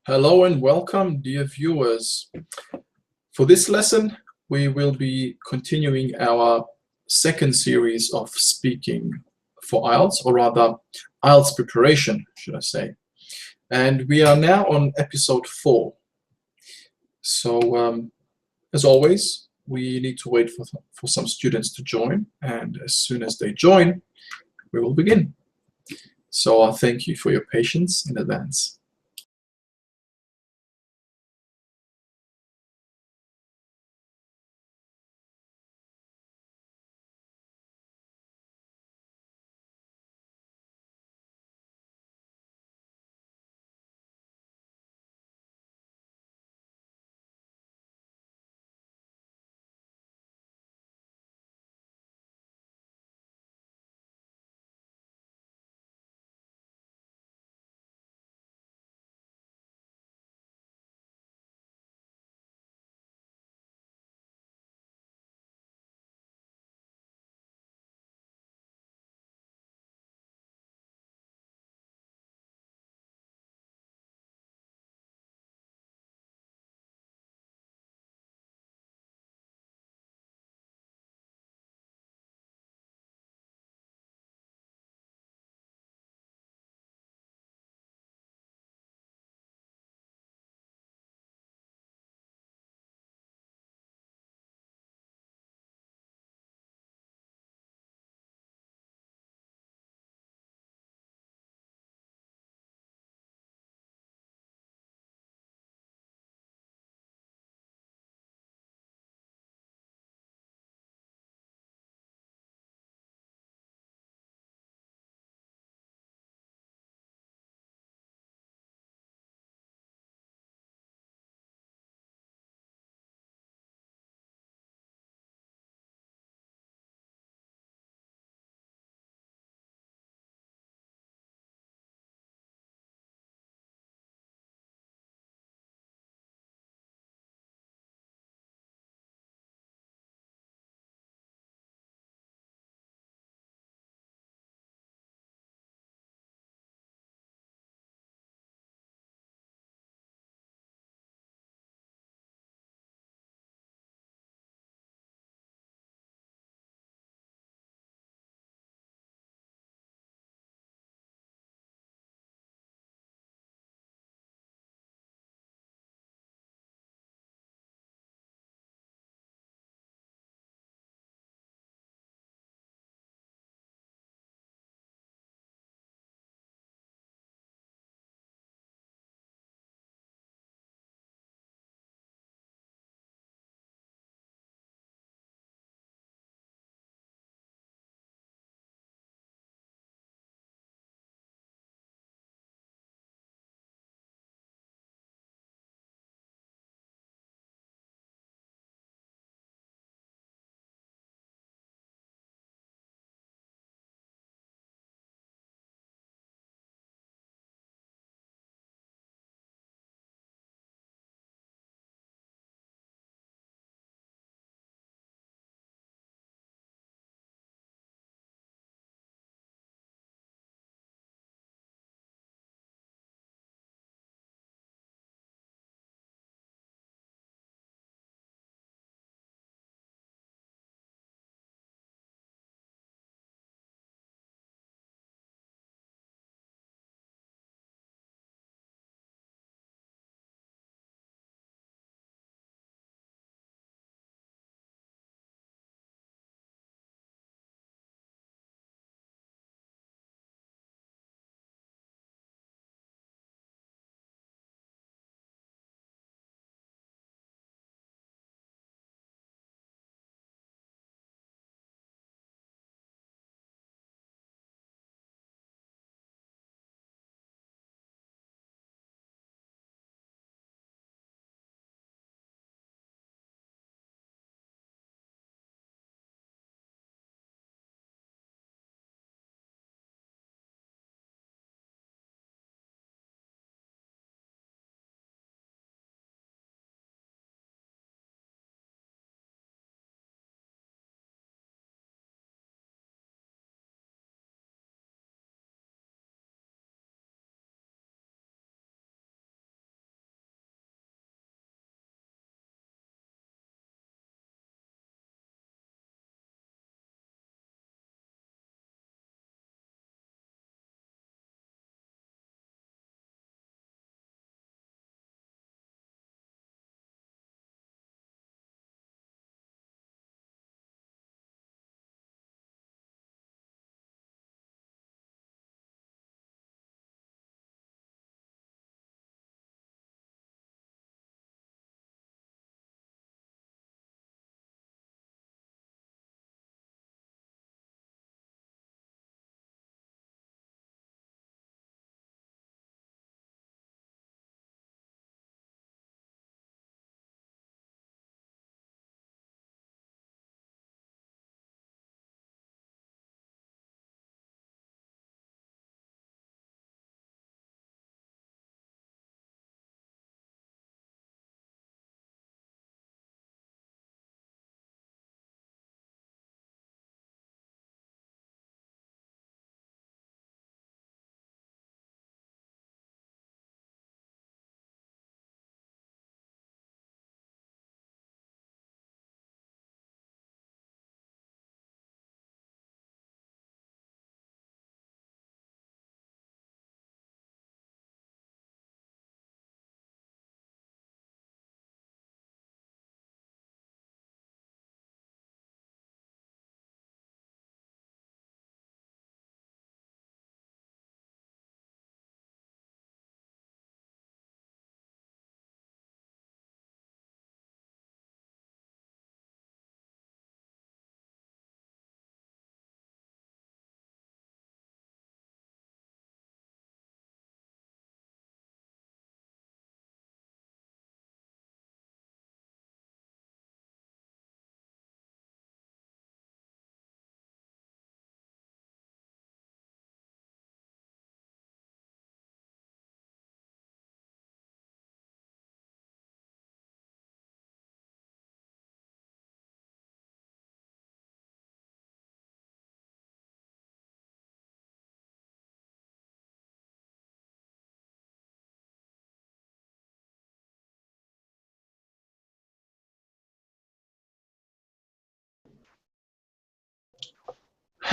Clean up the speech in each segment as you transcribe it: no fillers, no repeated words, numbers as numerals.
Hello and welcome, dear viewers. For this lesson, we will be continuing our second series of speaking for IELTS, or rather IELTS preparation, should I say. And we are now on episode 4. So, as always, we need to wait for some students to join, and as soon as they join, we will begin. So I thank you for your patience in advance.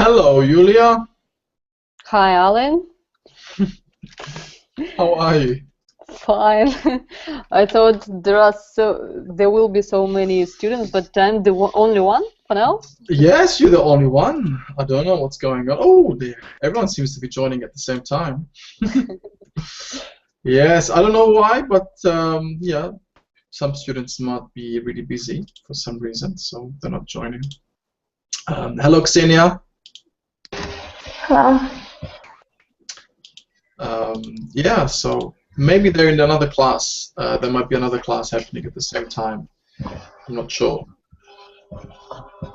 Hello, Julia. Hi, Alan. How are you? Fine. I thought there will be so many students, but I'm the only one for now. Yes, you're the only one. I don't know what's going on. Oh, dear. Everyone seems to be joining at the same time. Yes, I don't know why, but yeah, some students might be really busy for some reason, so they're not joining. Hello, Xenia. Hello. Yeah, so maybe they're in another class. There might be another class happening at the same time. I'm not sure.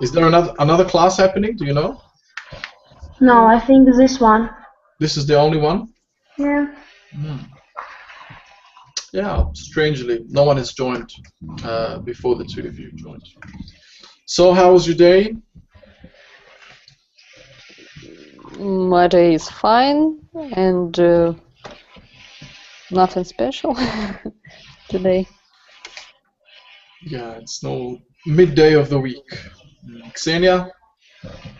Is there another class happening? Do you know? No, I think this one. This is the only one? Yeah. Yeah, strangely, no one has joined before the two of you joined. So, how was your day? My day is fine and nothing special today. Yeah, it's no midday of the week. Xenia?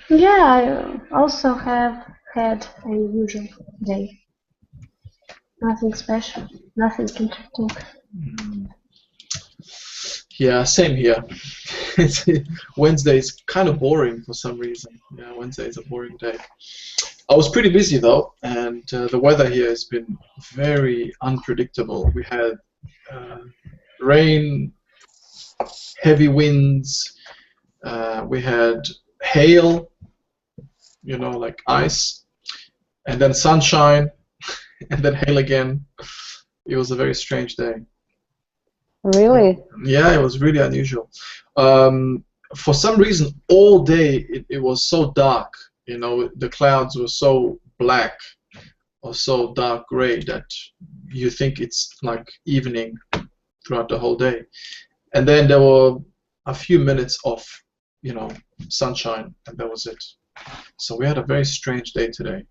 Yeah, I also have had a usual day. Nothing special, nothing interesting. Yeah, same here. Wednesday is kind of boring for some reason. Yeah, Wednesday is a boring day. I was pretty busy though, and the weather here has been very unpredictable. We had rain, heavy winds, we had hail, you know, like ice, and then sunshine, and then hail again. It was a very strange day. Really? Yeah, it was really unusual. For some reason, all day it was so dark. You know, the clouds were so black or so dark gray that you think it's like evening throughout the whole day. And then there were a few minutes of, you know, sunshine, and that was it. So we had a very strange day today.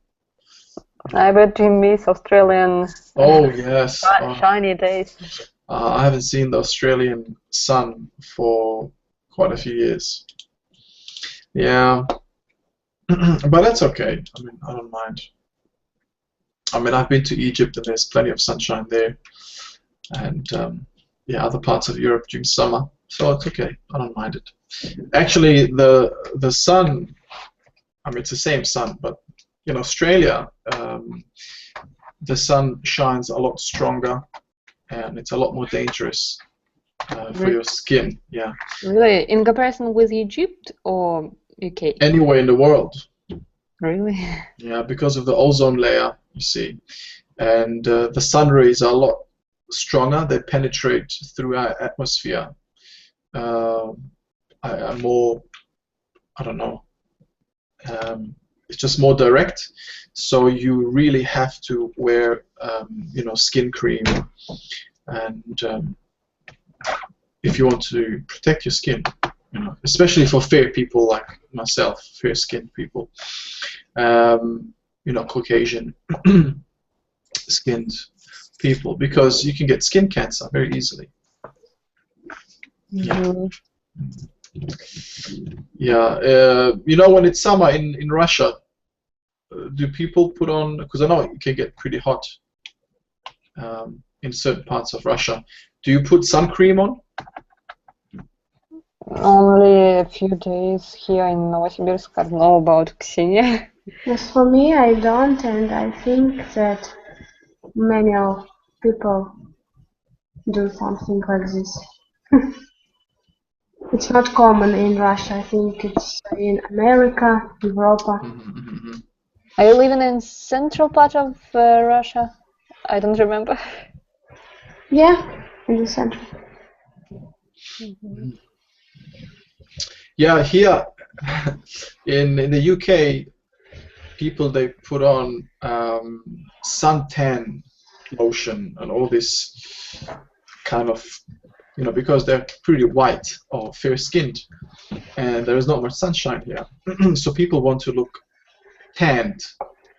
I bet you miss Australian Oh, yes. shiny days. I haven't seen the Australian sun for quite a few years. Yeah. But that's okay. I mean, I don't mind. I mean, I've been to Egypt and there's plenty of sunshine there. And yeah, other parts of Europe during summer. So it's okay. I don't mind it. Actually, the sun, I mean, it's the same sun, but in Australia, the sun shines a lot stronger and it's a lot more dangerous for your skin. Yeah. Really? In comparison with Egypt or UK? Anywhere in the world. Really? Yeah, because of the ozone layer, you see. And the sun rays are a lot stronger. They penetrate through our atmosphere. More, I don't know. It's just more direct. So you really have to wear, you know, skin cream, and if you want to protect your skin, you know, especially for fair people like myself, fair-skinned people, you know, Caucasian skinned people, because you can get skin cancer very easily. Yeah. Yeah. You know, when it's summer in Russia, do people put on, because I know it can get pretty hot in certain parts of Russia. Do you put sun cream on? Only a few days here in Novosibirsk. I don't know about Ksenia. As for me, I don't, and I think that many of people do something like this. It's not common in Russia. I think it's in America, Europe. Are you living in central part of Russia? I don't remember. Yeah, in the center. Yeah, here in the UK, people, they put on suntan lotion and all this kind of, you know, because they're pretty white or fair-skinned, and there is not much sunshine here. So people want to look tanned,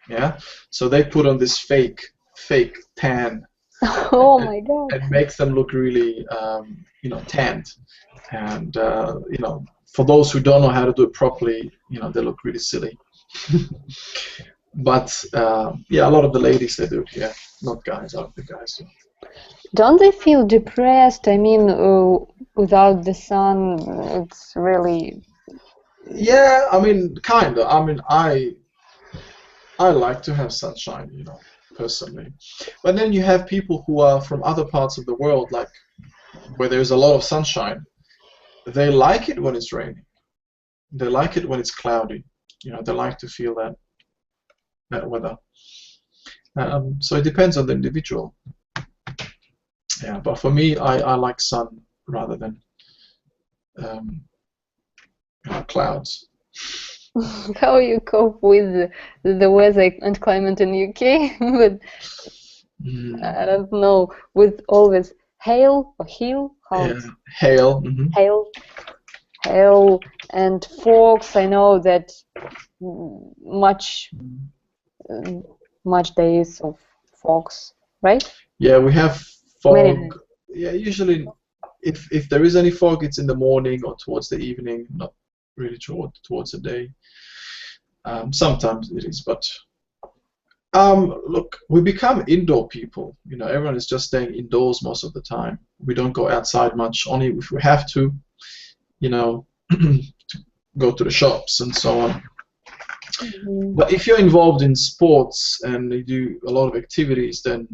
yeah. So they put on this fake tan. Oh my God! It makes them look really, you know, tanned, and you know, for those who don't know how to do it properly, you know, they look really silly. But yeah, a lot of the ladies, they do it here, not guys. A lot of the guys do. Don't they feel depressed? I mean, without the sun, it's really. Yeah, I mean, kind of. I mean, I like to have sunshine, you know, personally. But then you have people who are from other parts of the world, like where there's a lot of sunshine. They like it when it's raining. They like it when it's cloudy. You know, they like to feel that weather. So it depends on the individual. Yeah, but for me, I like sun rather than clouds. How you cope with the weather and climate in UK? But I don't know, with always hail or hail, Yeah, hail. hail and fogs. I know that much days of fogs, right? Yeah, we have Many fog. days. Yeah, usually if there is any fog, it's in the morning or towards the evening, not really towards the day. Sometimes it is, but look, we become indoor people. You know, everyone is just staying indoors most of the time. We don't go outside much, only if we have to, you know, to go to the shops and so on. But if you're involved in sports and you do a lot of activities, then,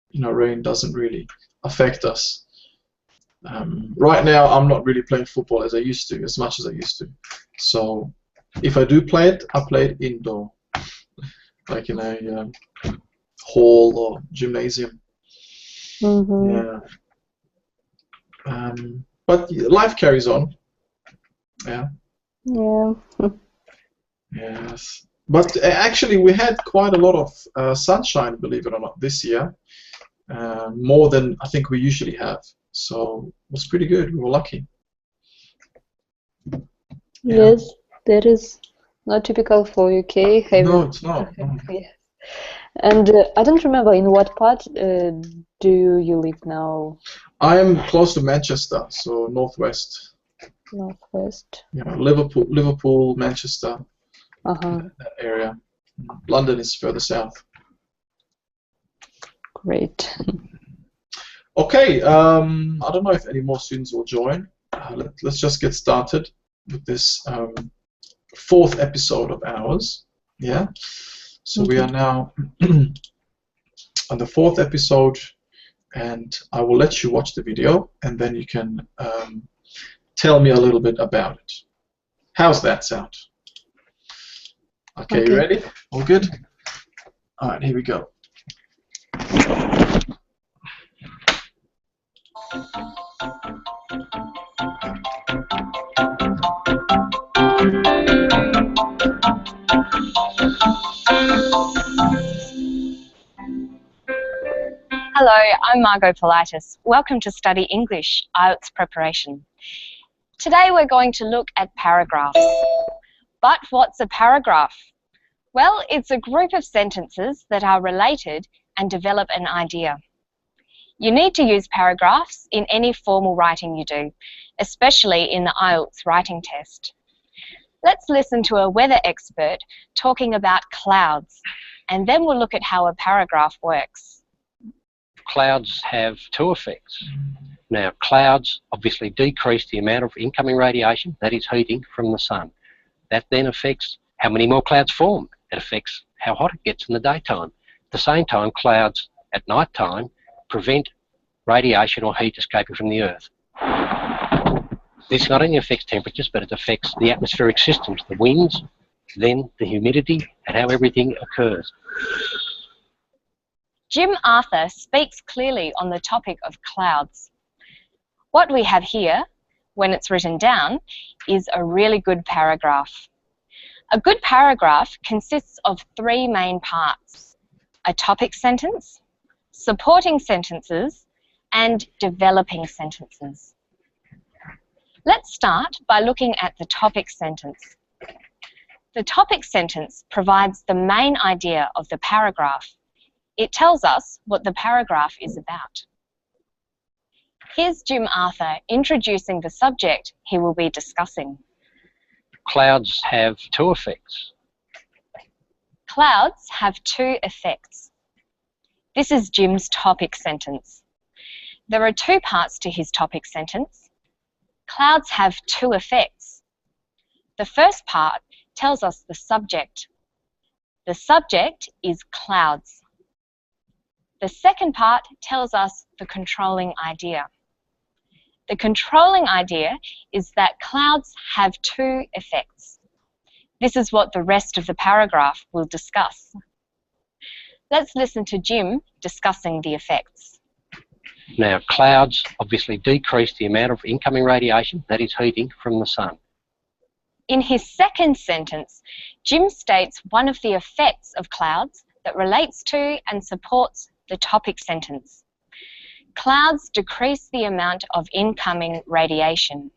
you know, rain doesn't really affect us. Right now, I'm not really playing football as much as I used to. So if I do play it, I play it indoor, like in a hall or gymnasium. Yeah. But life carries on. Yeah. Yeah. Yes. But actually, we had quite a lot of sunshine, believe it or not, this year. More than I think we usually have. So it was pretty good. We were lucky. Yeah. Yes, that is not typical for UK. No, it's not. No. Yes. And I don't remember in what part do you live now? I am close to Manchester, so northwest. Northwest. You know, Liverpool, Manchester, Uh-huh. that area. London is further south. Great. Okay, I don't know if any more students will join. Let's just get started with this fourth episode of ours. Yeah. So we are now on the fourth episode, and I will let you watch the video, and then you can tell me a little bit about it. How's that sound? Okay, you ready? All good? All right, here we go. Hello, I'm Margot Politis. Welcome to Study English, IELTS Preparation. Today we're going to look at paragraphs. But what's a paragraph? Well, it's a group of sentences that are related and develop an idea. You need to use paragraphs in any formal writing you do, especially in the IELTS writing test. Let's listen to a weather expert talking about clouds, and then we'll look at how a paragraph works. Clouds have two effects. Now, clouds obviously decrease the amount of incoming radiation, that is heating, from the sun. That then affects how many more clouds form. It affects how hot it gets in the daytime. At the same time, clouds at night time prevent radiation or heat escaping from the Earth. This not only affects temperatures, but it affects the atmospheric systems, the winds, then the humidity, and how everything occurs. Jim Arthur speaks clearly on the topic of clouds. What we have here, when it's written down, is a really good paragraph. A good paragraph consists of three main parts: a topic sentence, supporting sentences, and developing sentences. Let's start by looking at the topic sentence. The topic sentence provides the main idea of the paragraph. It tells us what the paragraph is about. Here's Jim Arthur introducing the subject he will be discussing. Clouds have two effects. Clouds have two effects. This is Jim's topic sentence. There are two parts to his topic sentence. Clouds have two effects. The first part tells us the subject. The subject is clouds. The second part tells us the controlling idea. The controlling idea is that clouds have two effects. This is what the rest of the paragraph will discuss. Let's listen to Jim discussing the effects. Now, clouds obviously decrease the amount of incoming radiation, that is heating, from the sun. In his second sentence, Jim states one of the effects of clouds that relates to and supports the topic sentence. Clouds decrease the amount of incoming radiation.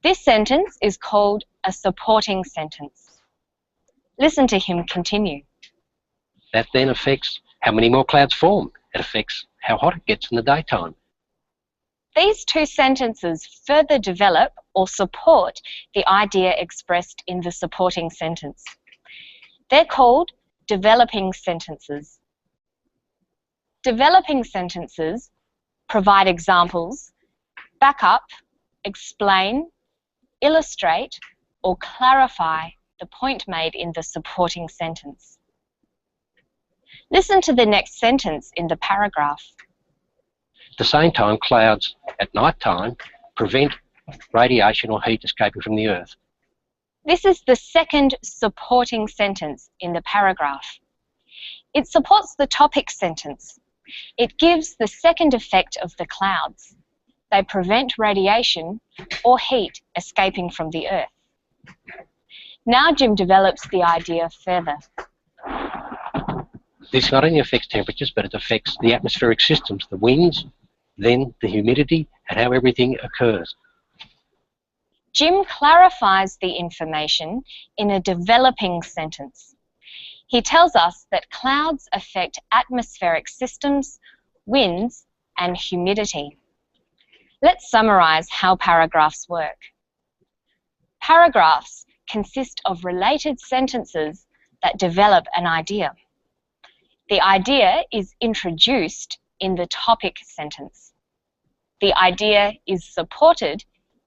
This sentence is called a supporting sentence. Listen to him continue. That then affects how many more clouds form. It affects how hot it gets in the daytime. These two sentences further develop or support the idea expressed in the supporting sentence. They're called developing sentences. Developing sentences provide examples, back up, explain, illustrate, or clarify the point made in the supporting sentence. Listen to the next sentence in the paragraph. At the same time, clouds at night time prevent radiation or heat escaping from the earth. This is the second supporting sentence in the paragraph. It supports the topic sentence. It gives the second effect of the clouds. They prevent radiation or heat escaping from the earth. Now Jim develops the idea further. This not only affects temperatures, but it affects the atmospheric systems, the winds, then the humidity, and how everything occurs. Jim clarifies the information in a developing sentence. He tells us that clouds affect atmospheric systems, winds, and humidity. Let's summarize how paragraphs work. Paragraphs consist of related sentences that develop an idea. The idea is introduced in the topic sentence. The idea is supported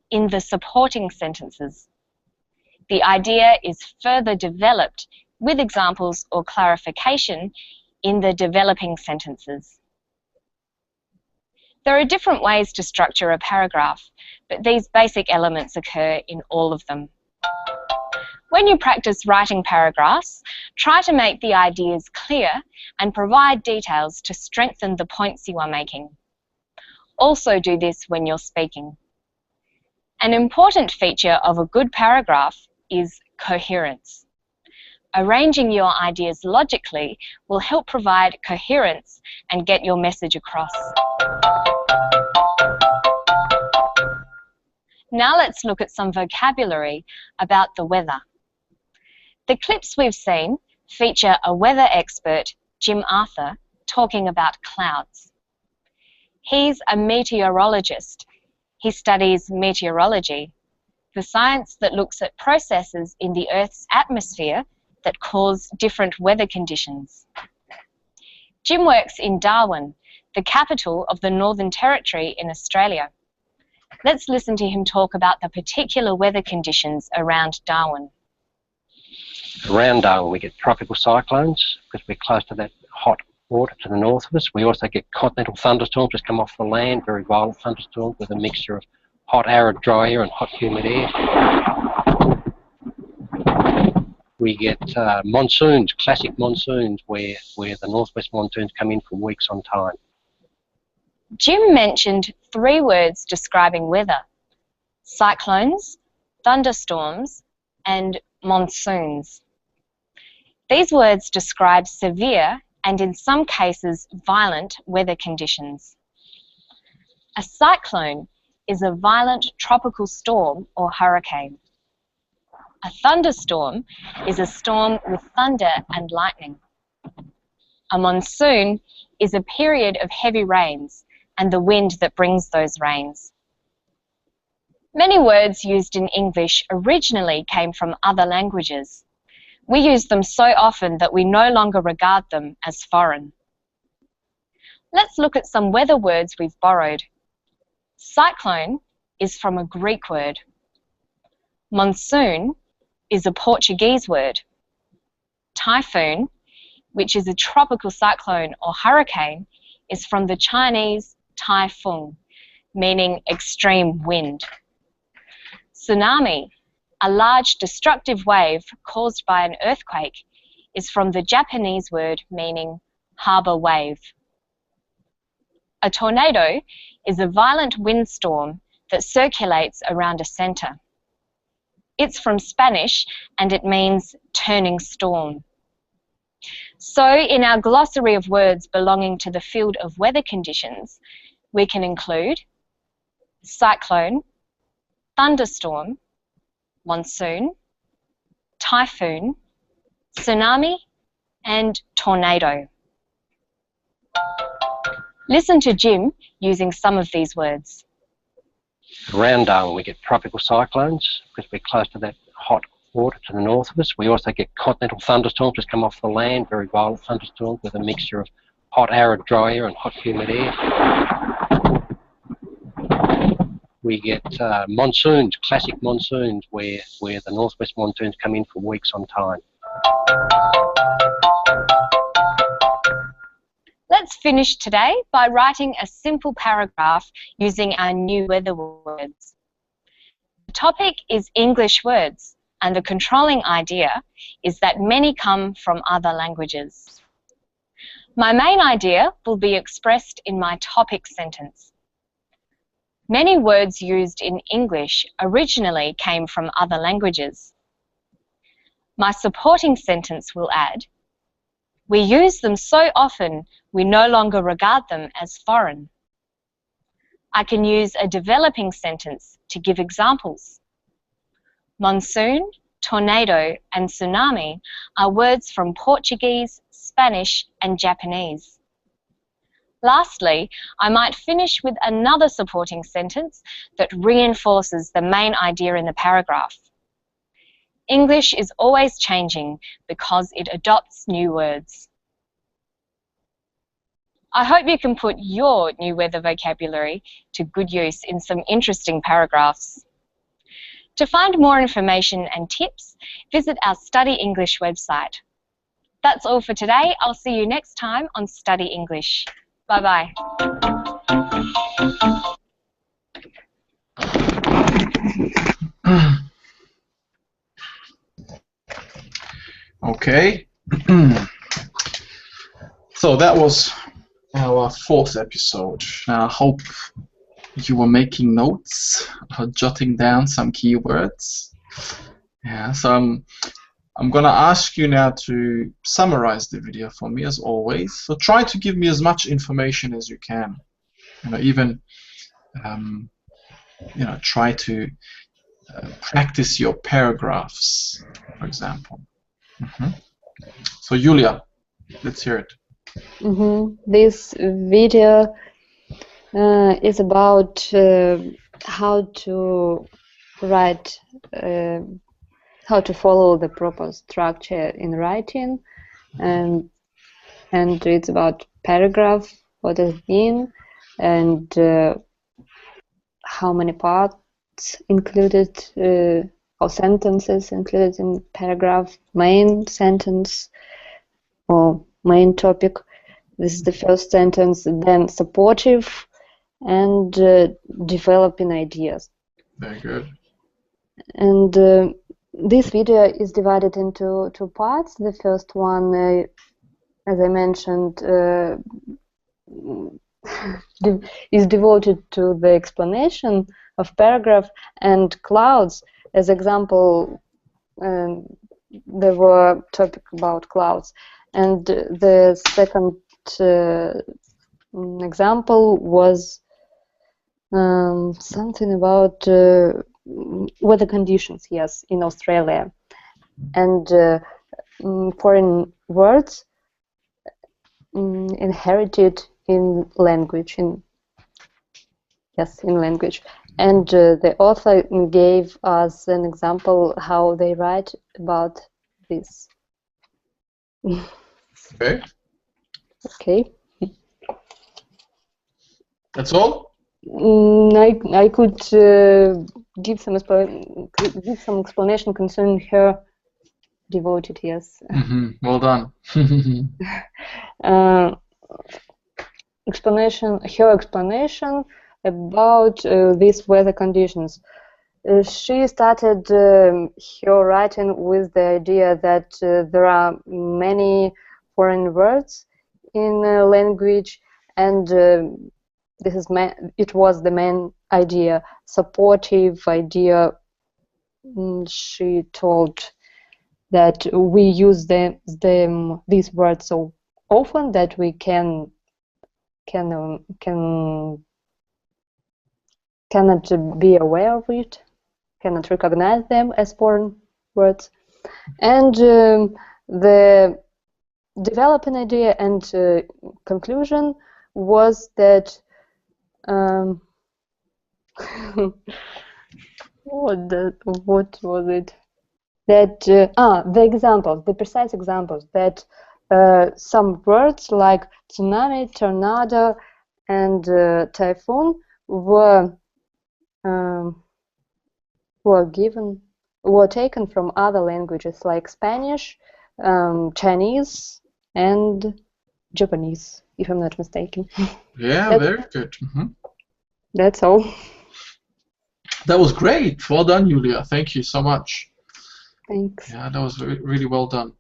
in the supporting sentences. The idea is further developed with examples or clarification in the developing sentences. There are different ways to structure a paragraph, but these basic elements occur in all of them. When you practice writing paragraphs, try to make the ideas clear and provide details to strengthen the points you are making. Also do this when you're speaking. An important feature of a good paragraph is coherence. Arranging your ideas logically will help provide coherence and get your message across. Now let's look at some vocabulary about the weather. The clips we've seen feature a weather expert, Jim Arthur, talking about clouds. He's a meteorologist. He studies meteorology, the science that looks at processes in the Earth's atmosphere that cause different weather conditions. Jim works in Darwin, the capital of the Northern Territory in Australia. Let's listen to him talk about the particular weather conditions around Darwin. Around Darwin we get tropical cyclones because we're close to that hot water to the north of us. We also get continental thunderstorms that come off the land, very violent thunderstorms with a mixture of hot arid dry air and hot humid air. We get monsoons, classic monsoons, where the northwest monsoons come in for weeks on time. Jim mentioned 3 words describing weather: cyclones, thunderstorms, and monsoons. These words describe severe and in some cases violent weather conditions. A cyclone is a violent tropical storm or hurricane. A thunderstorm is a storm with thunder and lightning. A monsoon is a period of heavy rains and the wind that brings those rains. Many words used in English originally came from other languages. We use them so often that we no longer regard them as foreign. Let's look at some weather words we've borrowed. Cyclone is from a Greek word. Monsoon is a Portuguese word. Typhoon, which is a tropical cyclone or hurricane, is from the Chinese taifeng, meaning extreme wind. Tsunami, a large destructive wave caused by an earthquake, is from the Japanese word meaning harbour wave. A tornado is a violent windstorm that circulates around a centre. It's from Spanish and it means turning storm. So in our glossary of words belonging to the field of weather conditions, we can include cyclone, thunderstorm, monsoon, typhoon, tsunami, and tornado. Listen to Jim using some of these words. Around Darwin we get tropical cyclones because we're close to that hot water to the north of us. We also get continental thunderstorms which come off the land, very violent thunderstorms with a mixture of hot arid dry air and hot humid air. We get monsoons, classic monsoons, where the northwest monsoons come in for weeks on time. Let's finish today by writing a simple paragraph using our new weather words. The topic is English words, and the controlling idea is that many come from other languages. My main idea will be expressed in my topic sentence. Many words used in English originally came from other languages. My supporting sentence will add, we use them so often we no longer regard them as foreign. I can use a developing sentence to give examples. Monsoon, tornado, and tsunami are words from Portuguese, Spanish, and Japanese. Lastly, I might finish with another supporting sentence that reinforces the main idea in the paragraph. English is always changing because it adopts new words. I hope you can put your new weather vocabulary to good use in some interesting paragraphs. To find more information and tips, visit our Study English website. That's all for today. I'll see you next time on Study English. Bye-bye. Okay. So that was our 4th episode. I hope you were making notes, jotting down some keywords. Yeah, so I'm gonna ask you now to summarize the video for me as always. So try to give me as much information as you can. Even try to practice your paragraphs, for example. So Julia, let's hear it. This video is about how to write, how to follow the proper structure in writing, and it's about paragraph, what does it mean, and how many parts included, or sentences included in paragraph, main sentence or main topic. This is the first sentence, then supportive and developing ideas. Very good. And this video is divided into 2 parts. The first one, as I mentioned, is devoted to the explanation of paragraph and clouds. As example, there were topic about clouds. And the second example was something about weather conditions, yes, in Australia, and foreign words inherited in language, in language. And the author gave us an example how they write about this Okay. Okay. That's all? I could give some explanation concerning her devoted, yes. Well done. Her explanation about these weather conditions. She started her writing with the idea that there are many foreign words in language, and it was the main idea, supportive idea. She told that we use these words so often that we cannot be aware of it, cannot recognize them as foreign words. And the developing idea and conclusion was that what was it? That the precise examples, that some words like tsunami, tornado, and typhoon were taken from other languages like Spanish, Chinese, and Japanese, if I'm not mistaken. Yeah, very good. That's all. That was great. Well done, Julia. Thank you so much. Thanks. Yeah, that was really well done.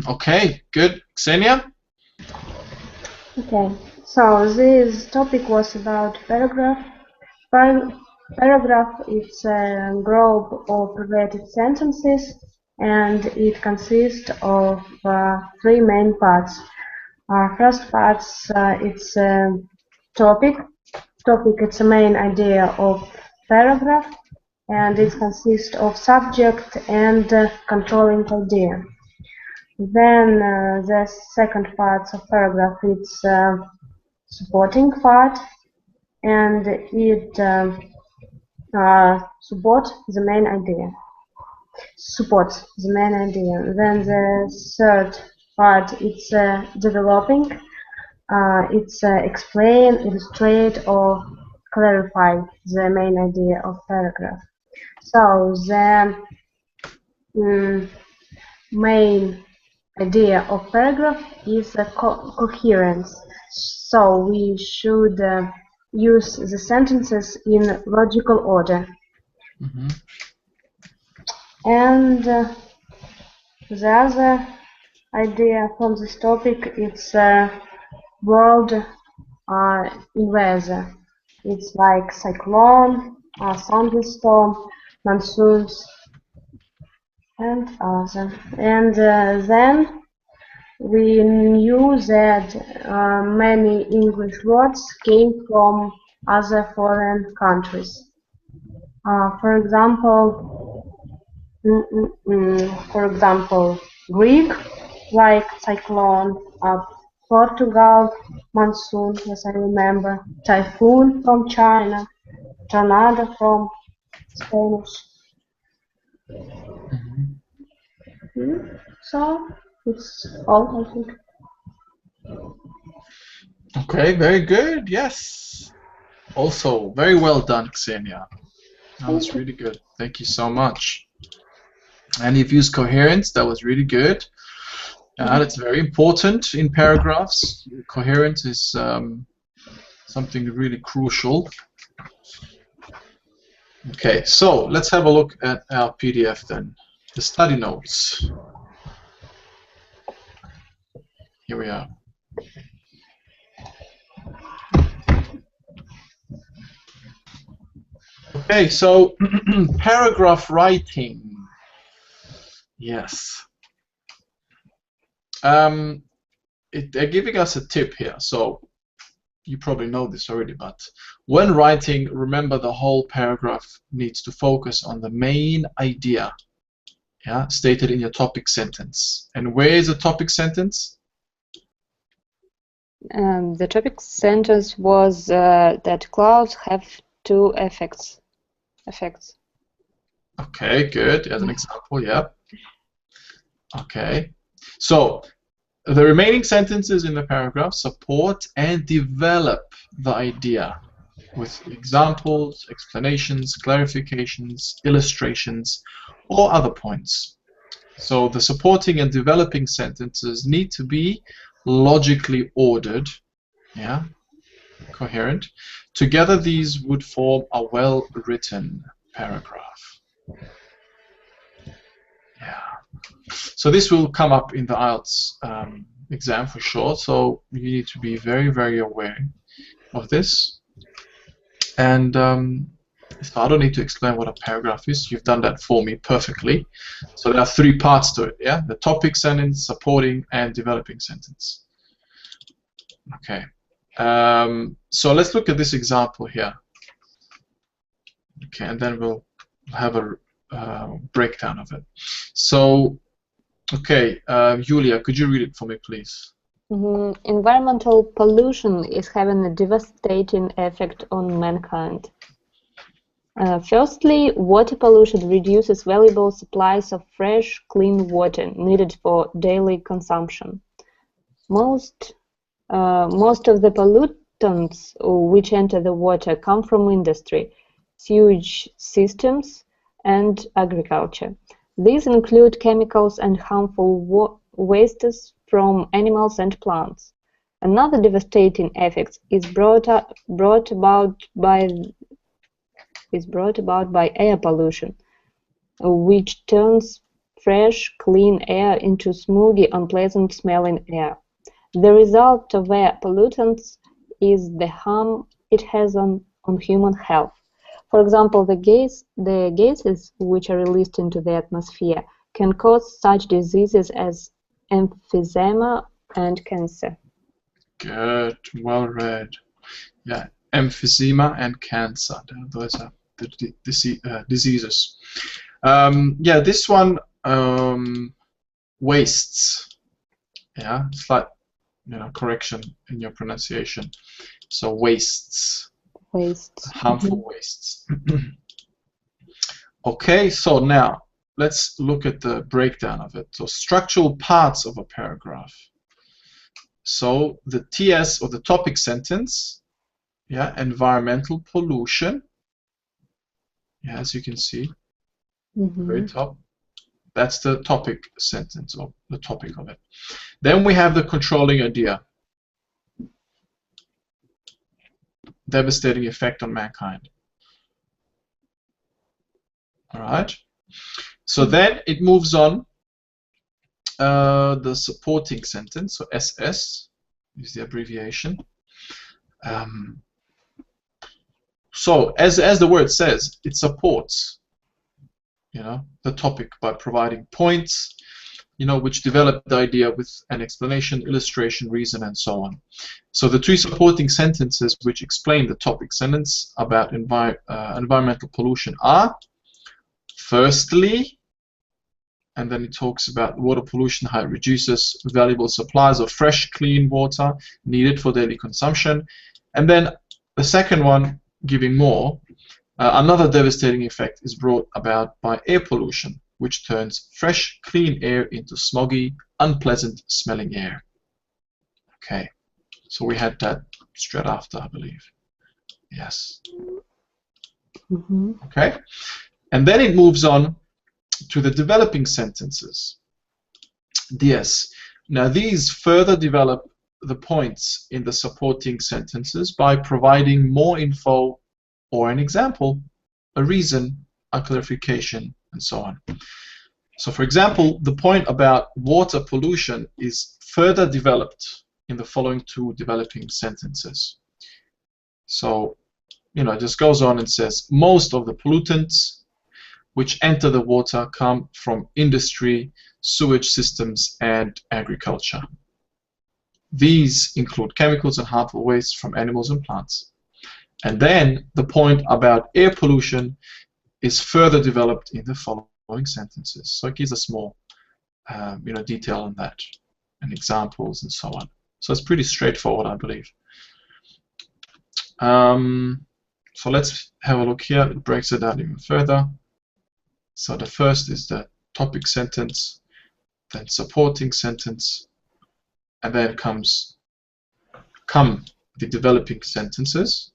Okay, good. Ksenia? Okay, so this topic was about paragraph. Paragraph is a group of related sentences, and it consists of three main parts. First part, it's topic. Topic, it's the main idea of paragraph, and it consists of subject and controlling idea. Then the second part of paragraph, it's supporting part, and it supports the main idea. Then the third part, it's developing. It's explain, illustrate, or clarify the main idea of paragraph. So the main idea of paragraph is a coherence. So we should use the sentences in logical order. And the other idea from this topic is world in weather. It's like cyclone, thunderstorm, monsoons, and other. And then we knew that many English words came from other foreign countries. For example, Greek, like cyclone, Portugal, monsoon, as I remember, typhoon from China, tornado from Spanish. So it's all, I think. Okay, very good. Yes. Also, very well done, Ksenia. That was really good. Thank you so much. And you've used coherence. That was really good. That's very important in paragraphs. Coherence is something really crucial. Okay, so let's have a look at our PDF then. The study notes. Here we are. Okay, so paragraph writing. Yes. They're giving us a tip here. So you probably know this already, but when writing, remember the whole paragraph needs to focus on the main idea, stated in your topic sentence. And where is the topic sentence? The topic sentence was that clouds have two effects. Okay, good. As an example, yeah. Okay. So the remaining sentences in the paragraph support and develop the idea with examples, explanations, clarifications, illustrations, or other points. So the supporting and developing sentences need to be logically ordered, yeah, coherent. Together these would form a well-written paragraph. Yeah. So this will come up in the IELTS exam for sure, so you need to be very, very aware of this. And so I don't need to explain what a paragraph is. You've done that for me perfectly. So there are 3 parts to it, yeah? The topic sentence, supporting, and developing sentence. Okay. So let's look at this example here. Okay, and then we'll have a breakdown of it. So, okay, Julia, could you read it for me, please? Environmental pollution is having a devastating effect on mankind. Firstly, water pollution reduces valuable supplies of fresh, clean water needed for daily consumption. Most of the pollutants which enter the water come from industry, sewage systems, and agriculture. These include chemicals and harmful wastes from animals and plants. Another devastating effect is brought about by air pollution, which turns fresh, clean air into smoggy, unpleasant-smelling air. The result of air pollutants is the harm it has on human health. For example, the gases which are released into the atmosphere can cause such diseases as emphysema and cancer. Good, well read. Yeah, emphysema and cancer. Those are the diseases. Yeah, this one wastes. Yeah, slight correction in your pronunciation. So wastes. Wastes. Harmful wastes. Okay, so now let's look at the breakdown of it. So structural parts of a paragraph. So the TS, or the topic sentence, yeah, environmental pollution. Yeah, as you can see, very top. That's the topic sentence, or the topic of it. Then we have the controlling idea. Devastating effect on mankind. All right. So then it moves on. The supporting sentence, so SS is the abbreviation. So as the word says, it supports, the topic by providing points, which develop the idea with an explanation, illustration, reason, and so on. So the 3 supporting sentences which explain the topic sentence about environmental pollution are, firstly, and then it talks about water pollution, how it reduces valuable supplies of fresh, clean water needed for daily consumption. And then the second one, giving more, another devastating effect is brought about by air pollution, which turns fresh, clean air into smoggy, unpleasant smelling air. Okay, so we had that straight after, I believe. Yes. Okay, and then it moves on to the developing sentences. DS. Now these further develop the points in the supporting sentences by providing more info or an example, a reason, a clarification, and so on. So for example, the point about water pollution is further developed in the following 2 developing sentences. So, it just goes on and says, most of the pollutants which enter the water come from industry, sewage systems, and agriculture. These include chemicals and harmful wastes from animals and plants. And then the point about air pollution is further developed in the following sentences. So it gives us more detail on that, and examples and so on. So it's pretty straightforward, I believe. So let's have a look here. It breaks it down even further. So the first is the topic sentence. then supporting sentence, and then come the developing sentences,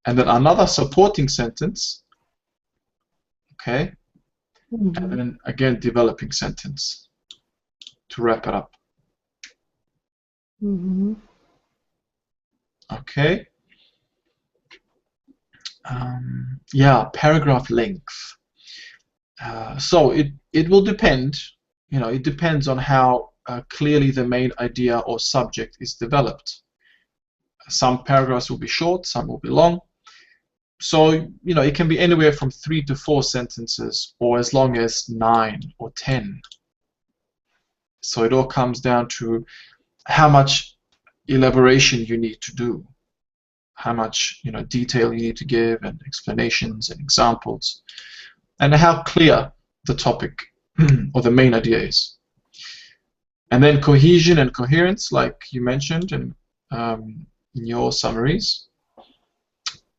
and then another supporting sentence, okay, and then again developing sentence to wrap it up. Okay. Yeah, paragraph length. So it will depend. It depends on how clearly the main idea or subject is developed. Some paragraphs will be short, some will be long. So it can be anywhere from 3 to 4 sentences, or as long as 9 or 10. So it all comes down to how much elaboration you need to do, how much detail you need to give, and explanations and examples, and how clear the topic or the main idea is. And then cohesion and coherence, like you mentioned in your summaries.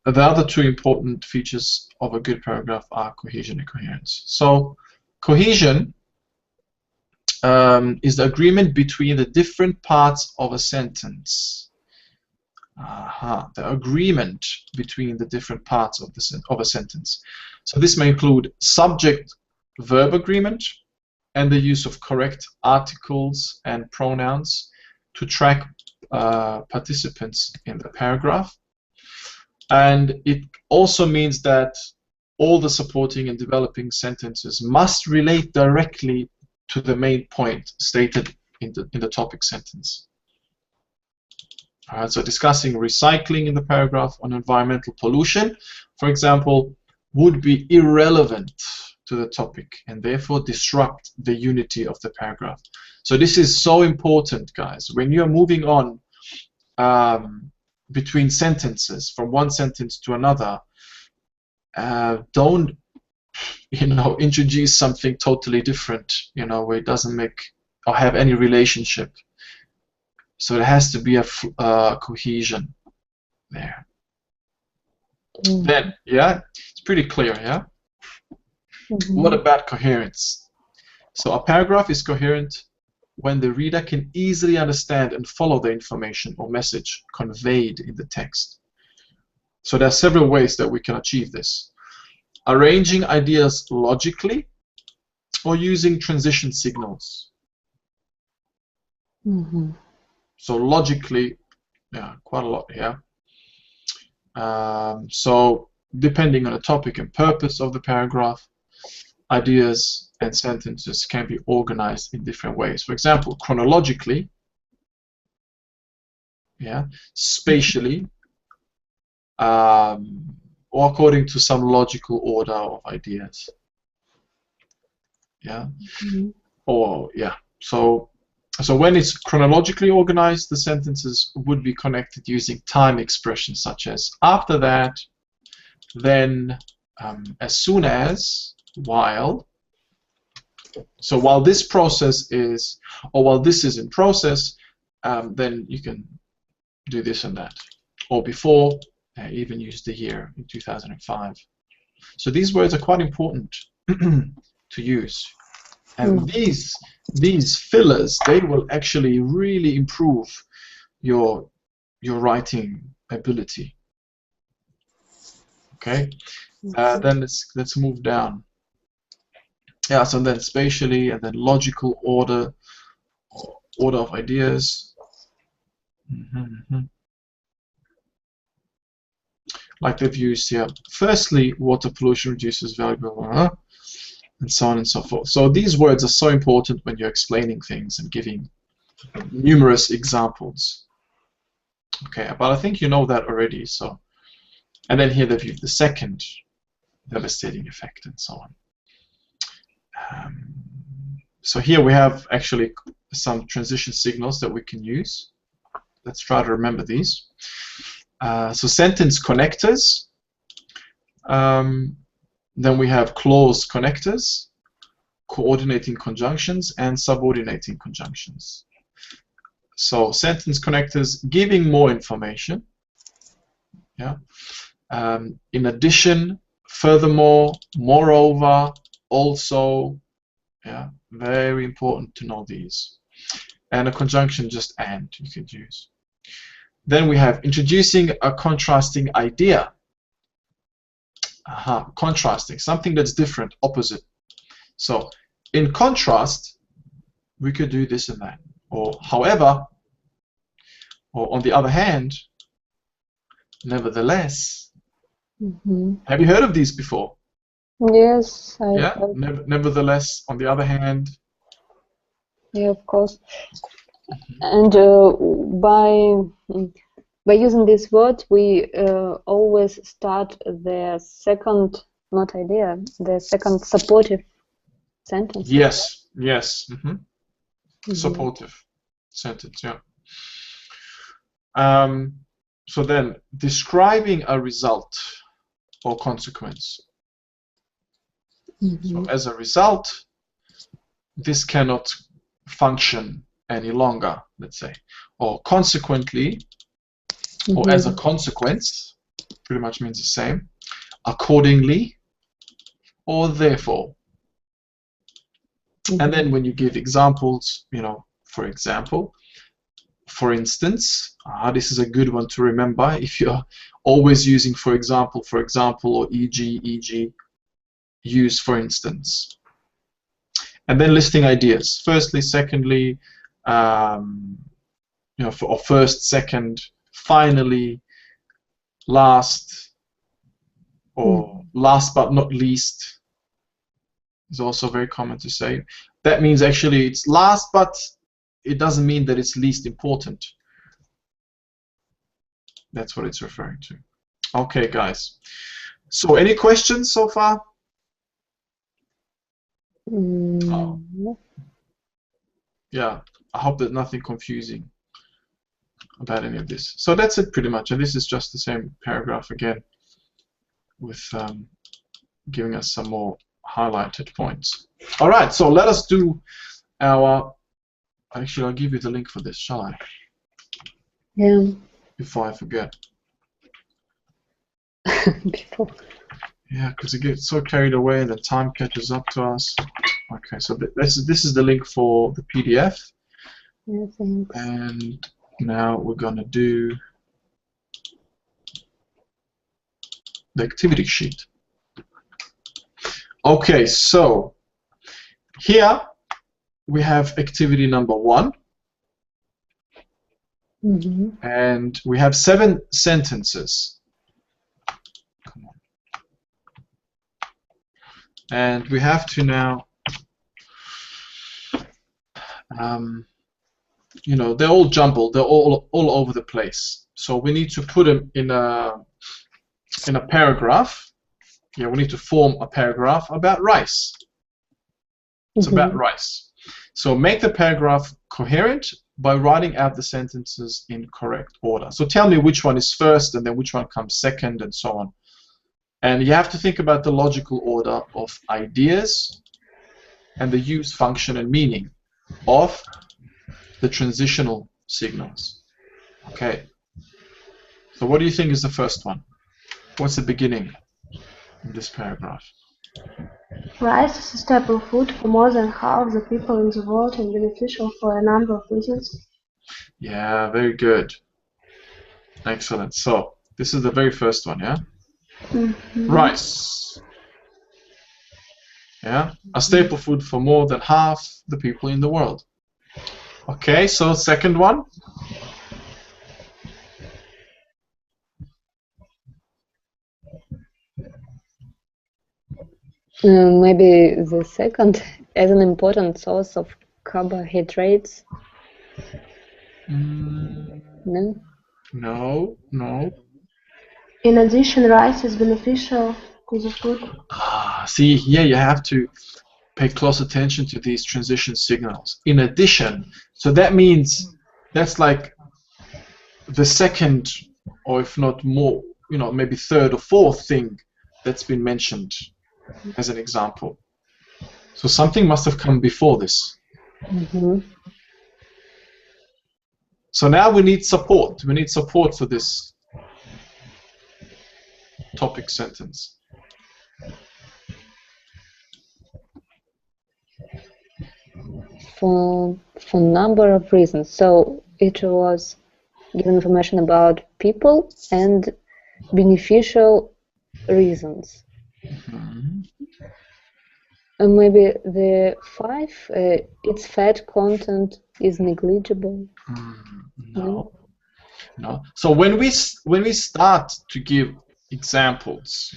The other two important features of a good paragraph are cohesion and coherence. So cohesion is the agreement between the different parts of a sentence. The agreement between the different parts of a sentence. So this may include subject-verb agreement and the use of correct articles and pronouns to track participants in the paragraph. And it also means that all the supporting and developing sentences must relate directly to the main point stated in the topic sentence. So discussing recycling in the paragraph on environmental pollution, for example, would be irrelevant to the topic and therefore disrupt the unity of the paragraph. So this is so important, guys. When you're moving on between sentences, from one sentence to another, don't introduce something totally different, where it doesn't make or have any relationship. So there has to be a cohesion there. Then, yeah, it's pretty clear, yeah? What about coherence? So a paragraph is coherent when the reader can easily understand and follow the information or message conveyed in the text. So there are several ways that we can achieve this. Arranging ideas logically or using transition signals. So logically, yeah, quite a lot here. So depending on the topic and purpose of the paragraph, ideas and sentences can be organized in different ways. For example, chronologically, yeah, spatially, or according to some logical order of ideas. Yeah, or yeah. So when it's chronologically organized, the sentences would be connected using time expressions such as after that, then, as soon as, while. So while this process is, or while this is in process, then you can do this and that. Or before, even use the year in 2005. So these words are quite important to use. And these fillers, they will actually really improve your writing ability. Okay, then let's move down. Yeah, so then spatially, and then logical order of ideas. Like they've used here. Firstly, water pollution reduces valuable, and so on and so forth. So these words are so important when you're explaining things and giving numerous examples. Okay, but I think you know that already. So, and then here they've used the second devastating effect and so on. So here we have actually some transition signals that we can use. Let's try to remember these. So sentence connectors. Then we have clause connectors, coordinating conjunctions, and subordinating conjunctions. So sentence connectors giving more information. Yeah. In addition, furthermore, moreover, also. Yeah. Very important to know these. And a conjunction, just and, you could use. Then we have introducing a contrasting idea. Contrasting, something that's different, opposite. So, in contrast, we could do this and that. Or, however, or on the other hand, nevertheless. Have you heard of these before? Yes, Yeah, nevertheless, on the other hand. Yeah, of course. And by using this word, we always start the second, not idea, the second supportive sentence. Yes, yes. Supportive sentence, yeah. So then, describing a result or consequence. So as a result, this cannot function any longer, let's say. Or consequently, or as a consequence, pretty much means the same. Accordingly, or therefore. And then when you give examples, you know, for example, for instance, this is a good one to remember if you're always using for example, or e.g., use for instance. And then listing ideas. Firstly, secondly, you know, or first, second, finally, last, or last but not least is also very common to say. That means actually it's last, but it doesn't mean that it's least important. That's what it's referring to. Okay, guys. So, any questions so far? Yeah, I hope there's nothing confusing about any of this. So that's it pretty much, and this is just the same paragraph again with giving us some more highlighted points. All right, so let us do our... Actually, I'll give you the link for this, shall I? Yeah. Before I forget. Before. Yeah, because it gets so carried away and the time catches up to us. Okay, so this is the link for the PDF. Yeah, thanks. And now we're going to do the activity sheet. Okay, so here we have activity number 1. And we have 7 sentences. Come on. And we have to now, you know, they're all jumbled, they're all over the place. So we need to put them in a paragraph. Yeah, we need to form a paragraph about rice. It's about rice. So make the paragraph coherent by writing out the sentences in correct order. So tell me which one is first and then which one comes second and so on. And you have to think about the logical order of ideas and the use, function, and meaning of the transitional signals. Okay. So what do you think is the first one? What's the beginning of this paragraph? Rice is a staple food for more than half the people in the world and beneficial for a number of reasons. Yeah, very good. Excellent. So this is the very first one, yeah? Rice. Yeah, a staple food for more than half the people in the world. Okay, so second one. Maybe the second, as an important source of carbohydrates. No? No, no. In addition, rice is beneficial to the food. See, here you have to pay close attention to these transition signals. In addition, so that means that's like the second, or if not more, you know, maybe third or fourth thing that's been mentioned as an example. So something must have come before this. So now we need support. We need support for this topic sentence. for number of reasons. So it was given information about people and beneficial reasons. Mhm. And maybe the 5, its fat content is negligible. No, no. So when we start to give examples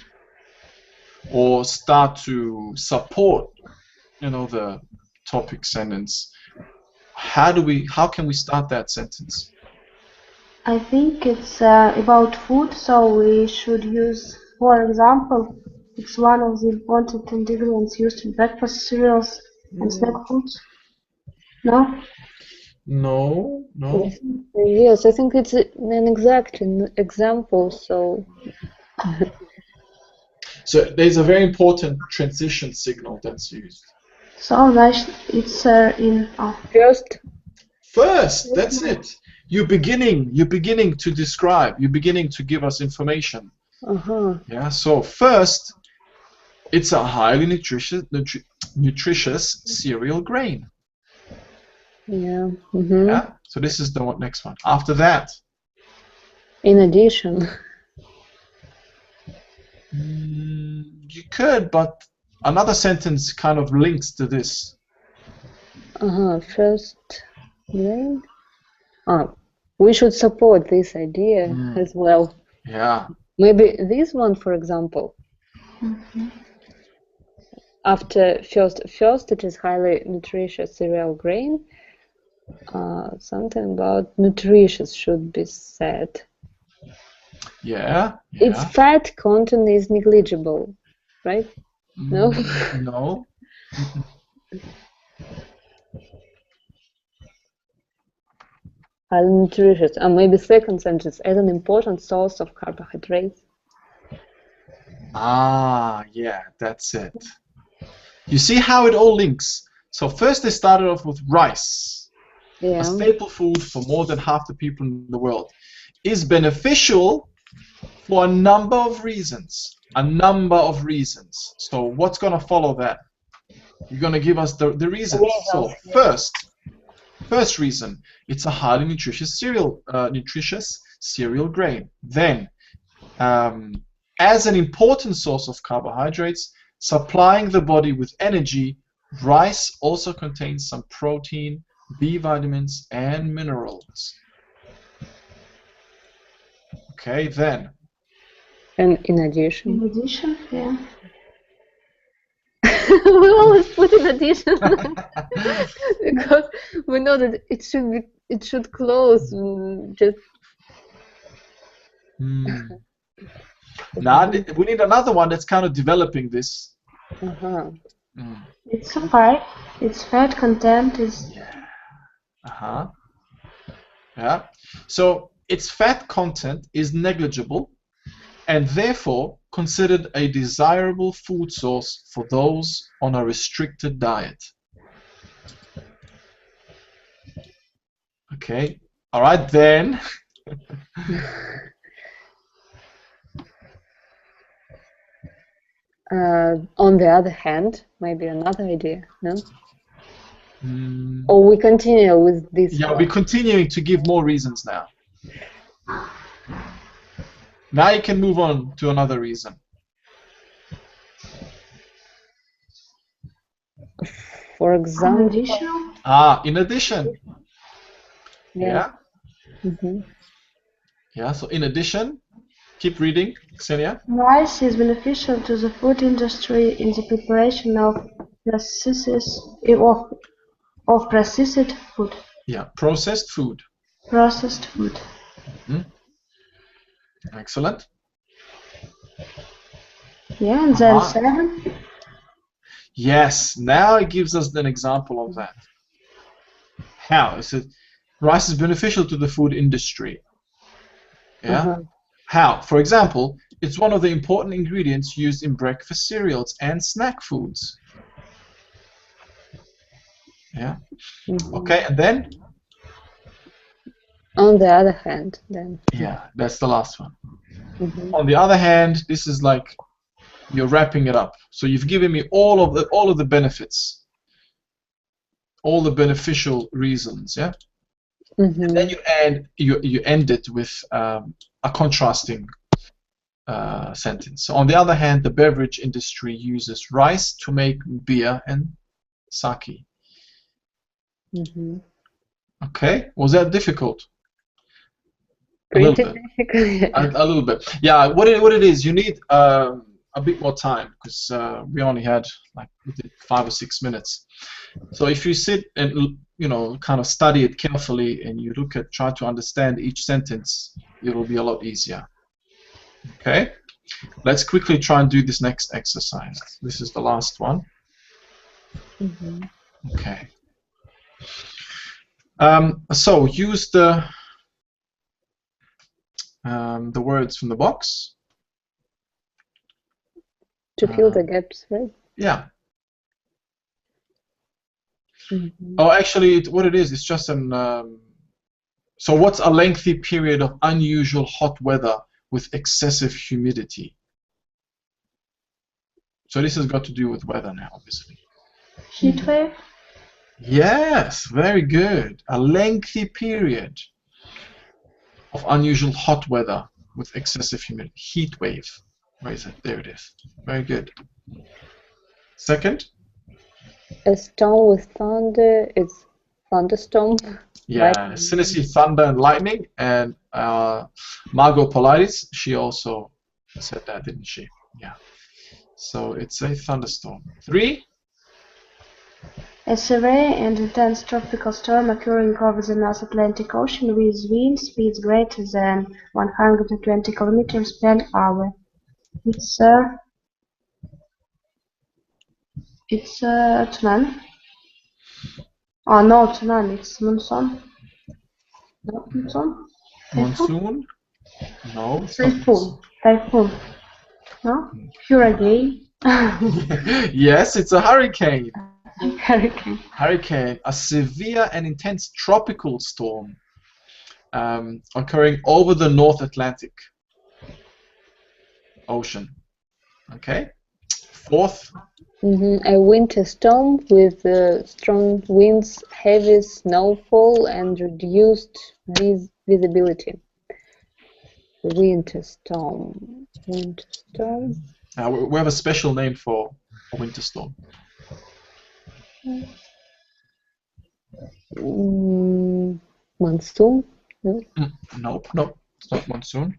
or start to support, the topic sentence, how can we start that sentence? I think it's about food, so we should use, for example, it's one of the important ingredients used in breakfast cereals and snack foods. No? No, no. Yes, I think it's an exact example. So So there's a very important transition signal that's used. So nice. It's in. first, That's it. You're beginning to describe, you're beginning to give us information. Yeah, so first, it's a highly nutritious cereal grain. yeah. Yeah, so this is the next one. After that, In addition, you could, but another sentence kind of links to this. first grain. We should support this idea as well. Yeah. Maybe this one, for example. After first, it is highly nutritious cereal grain. Something about nutritious should be said. Yeah. Its fat content is negligible, right? No? No. Highly nutritious. Maybe second sentence, as an important source of carbohydrates. Yeah, that's it. You see how it all links. So first they started off with rice, a staple food for more than half the people in the world, is beneficial for a number of reasons. So what's going to follow that? You're going to give us the reasons. So first reason, it's a highly nutritious cereal grain. Then, as an important source of carbohydrates, supplying the body with energy, rice also contains some protein, B vitamins, and minerals. Okay, then. And in addition. In addition, yeah. We always put in addition because we know that it should close just. Now we need another one that's kind of developing this. It's a 5. Its fat content is. Yeah. So its fat content is negligible, and therefore considered a desirable food source for those on a restricted diet. Okay, all right then. On the other hand, maybe another idea, no? Or we continue with this Yeah, one? we're continuing to give more reasons now. Now you can move on to another reason. For example. In addition? In addition. Yeah. Mm-hmm. Yeah, so in addition, keep reading, Ksenia. Rice is beneficial to the food industry in the preparation of processed food. Yeah, processed food. Processed food. Excellent. Yeah, and then 7. Yes, now it gives us an example of that. How? It says rice is beneficial to the food industry. Yeah. How? For example, it's one of the important ingredients used in breakfast cereals and snack foods. Yeah. Okay, and then? On the other hand, then. Yeah, that's the last one. On the other hand, this is like you're wrapping it up. So you've given me all of the benefits. all the beneficial reasons, yeah? Mm-hmm. And then you end it with a contrasting sentence. So on the other hand, the beverage industry uses rice to make beer and sake. Mm-hmm. Okay, was that difficult? A Pretty little bit. difficult. A little bit. Yeah, what it is, you need a bit more time because we only had like 5 or 6 minutes. So if you sit and kind of study it carefully and you try to understand each sentence, it will be a lot easier. Okay, let's quickly try and do this next exercise. This is the last one. Mm-hmm. Okay. So use the words from the box To fill the gaps, right? Yeah. Mm-hmm. Oh, actually, what it is, it's just an. So, what's a lengthy period of unusual hot weather with excessive humidity? So this has got to do with weather now, obviously. Heat wave. Yes, very good. A lengthy period of unusual hot weather with excessive humidity. Heat wave. Where is it? There it is. Very good. Second? A storm with thunder is thunderstorm. Yeah, Lightning. as soon as you see thunder and lightning, and Margot Politis, she also said that, didn't she? Yeah. So it's a thunderstorm. 3? A severe and intense tropical storm occurring over the North Atlantic Ocean with wind speeds greater than 120 kilometers per hour. It's tsunami. Oh no, tsunami. It's monsoon. No, monsoon. Monsoon? No, it's not Typhoon. Typhoon. No? Hurricane. monsoon. Yes, it's a hurricane. Hurricane. Hurricane, a severe and intense tropical storm occurring over the North Atlantic Ocean. Okay. 4th? Mm-hmm. A winter storm with strong winds, heavy snowfall, and reduced visibility. Winter storm. Winter storm. We have a special name for a winter storm. Monsoon? No? Nope, it's not monsoon.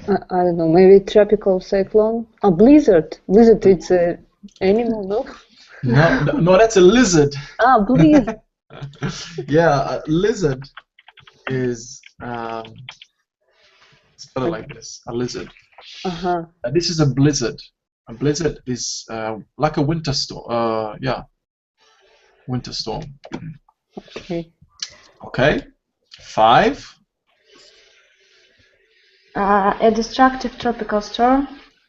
I don't know, maybe tropical cyclone? A blizzard. Blizzard, it's an animal, no? No, that's a lizard. Ah, blizzard. Yeah, a lizard is spelled like this. A lizard. Uh-huh. This is a blizzard. A blizzard is like a winter storm. Yeah, winter storm. Okay. Okay. 5. A destructive tropical storm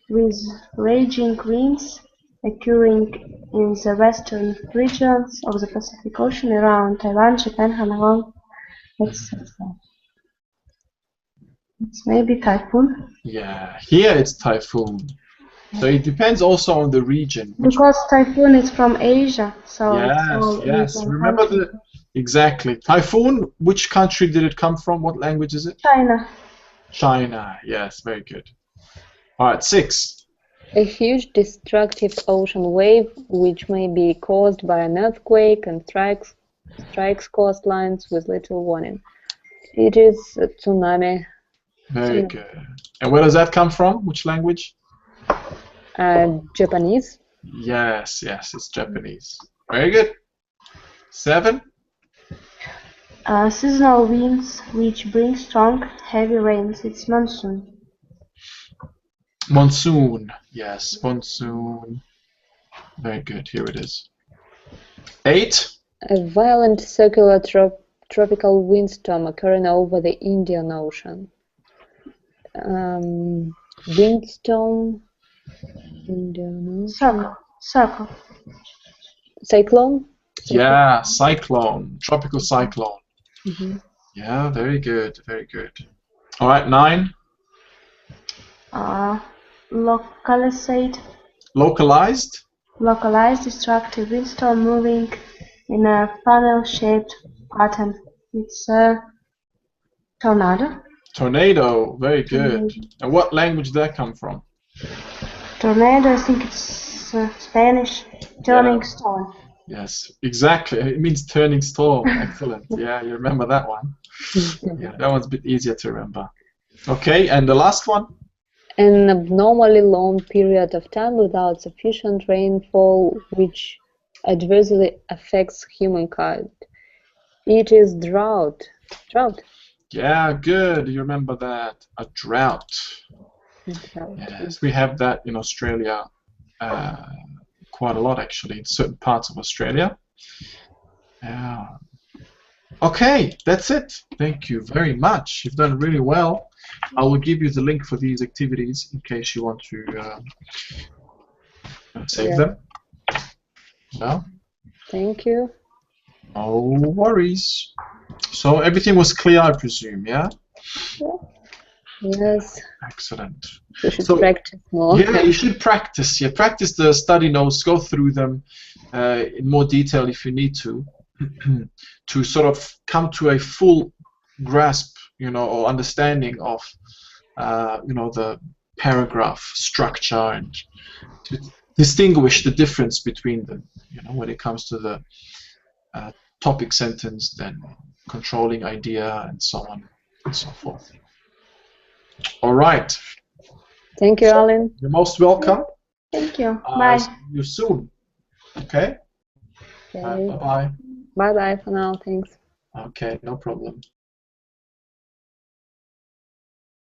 with raging winds occurring in the western regions of the Pacific Ocean around Taiwan, Japan, Hong Kong, etc. It's maybe typhoon. Yeah, here it's typhoon. So it depends also on the region. Because typhoon is from Asia, so it's all Yes. Asian Remember countries. exactly. Typhoon, which country did it come from? What language is it? China. China. Yes, very good. All right, 6. A huge destructive ocean wave which may be caused by an earthquake and strikes coastlines with little warning. It is a tsunami. Very good. And where does that come from? Which language? Japanese. Yes, it's Japanese. Very good. 7. Seasonal winds which bring strong, heavy rains. It's monsoon. Monsoon. Yes, monsoon. Very good. Here it is. 8. A violent circular tropical windstorm occurring over the Indian Ocean. Windstorm. Indian Ocean. Circle. Cyclone? Yeah, cyclone. Tropical cyclone. Mm-hmm. Yeah, very good. Very good. All right, 9. localized, Localized? destructive windstorm moving in a funnel-shaped pattern. It's a tornado. Tornado. Very good. Tornado. And what language did that come from? Tornado, I think it's Spanish. Turning Yeah. stone. Yes, exactly. It means turning storm. Excellent. Yeah, you remember that one. Yeah, that one's a bit easier to remember. Okay, and the last one? An abnormally long period of time without sufficient rainfall which adversely affects humankind. It is drought. Drought. Yeah, good. You remember that. A drought. Drought. Yes, we have that in Australia quite a lot, actually, in certain parts of Australia. Yeah. Okay, that's it. Thank you very much. You've done really well. I will give you the link for these activities in case you want to save them. No? Thank you. No worries. So everything was clear, I presume, yeah? Yes. Excellent. We should So, practice more. Yeah, you should practice. Yeah, practice the study notes. Go through them in more detail if you need to, to sort of come to a full grasp, or understanding of, the paragraph structure and to distinguish the difference between them. When it comes to the topic sentence, then controlling idea, and so on and so forth. All right. Thank you, Alan. You're most welcome. Thank you. Bye. See you soon. Okay? Okay. Bye-bye. Bye-bye for now. Thanks. Okay, no problem.